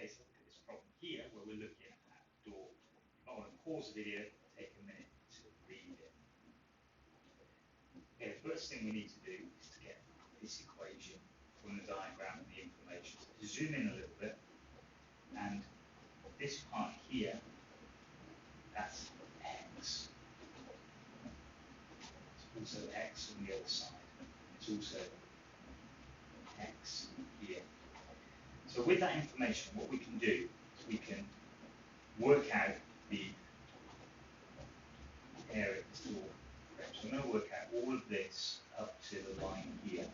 Okay, so look at this problem here where we're looking at the door. I want to pause the video, take a minute to read it. Okay, the first thing we need to do is to get this equation from the diagram and the information. So to zoom in a little bit, and this part here, that's x. It's also x on the other side. It's also x here. So with that information, what we can do is we can work out the area of this door. So we're going to work out all of this up to the line here,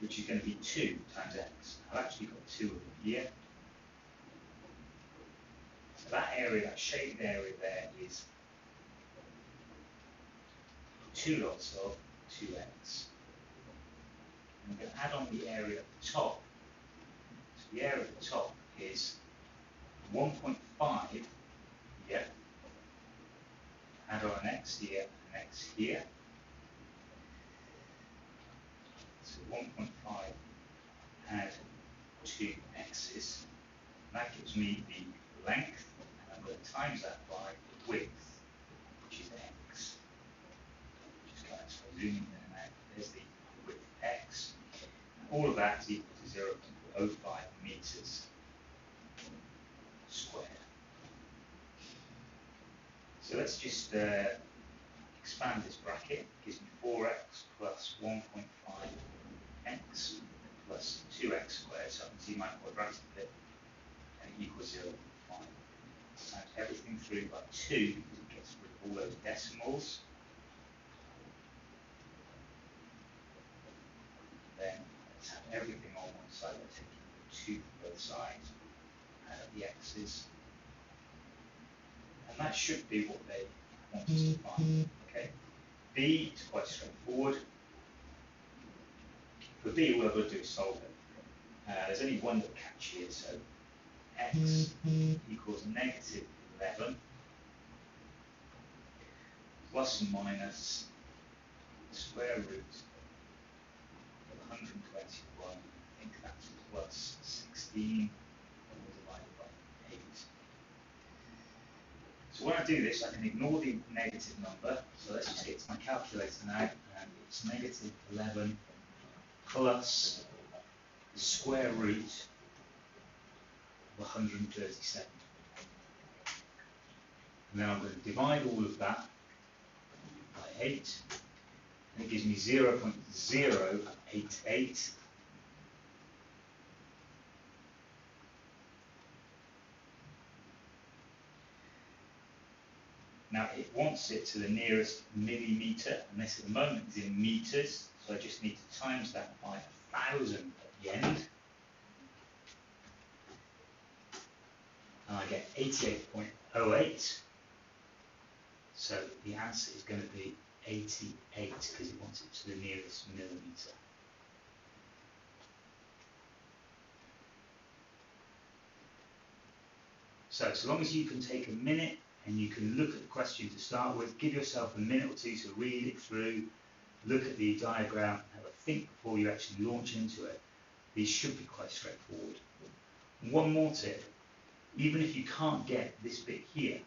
which is going to be 2 times x. I've actually got 2 of them here. So that area, that shaded area there is 2 lots of 2x. And we're going to add on the area at the top. So the area at the top is 1.5 here. Add on an x here and an x here. So 1.5 add 2 x's. And that gives me the length, and I'm going to times that by the width, which is x. Just kind of zooming in and out. There's the width x. And all of that is equal to 0.05 meters squared. So let's just expand this bracket. It gives me 4x plus 1.5x plus 2x squared. So I can see my quadratic bit, and it equals 0.5. Times everything through by 2, because it gets rid of all those decimals. Then let's have everything on one side by taking the 2 from both sides. Add up the x's. And that should be what they want us to find. Okay. B is quite straightforward. For B, all I've got to do is solve it. There's only one little catch here, so x equals negative 11 plus or minus the square root of 121. I think that's plus 16 divided by 8. So when I do this, I can ignore the negative number. So let's just get to my calculator now, and it's negative 11 plus the square root of 137. And then I'm going to divide all of that by 8, and it gives me 0.088. Now it wants it to the nearest millimetre, and this at the moment is in metres, so I just need to times that by 1,000 at the end. And I get 88.08. So the answer is going to be 88 because it wants it to the nearest millimetre. So long as you can take a minute and you can look at the question to start with, give yourself a minute or two to read it through, look at the diagram, have a think before you actually launch into it. These should be quite straightforward. And one more tip, even if you can't get this bit here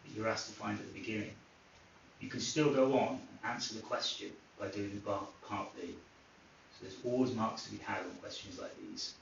that you're asked to find at the beginning, you can still go on and answer the question by doing the part B. So there's always marks to be had on questions like these.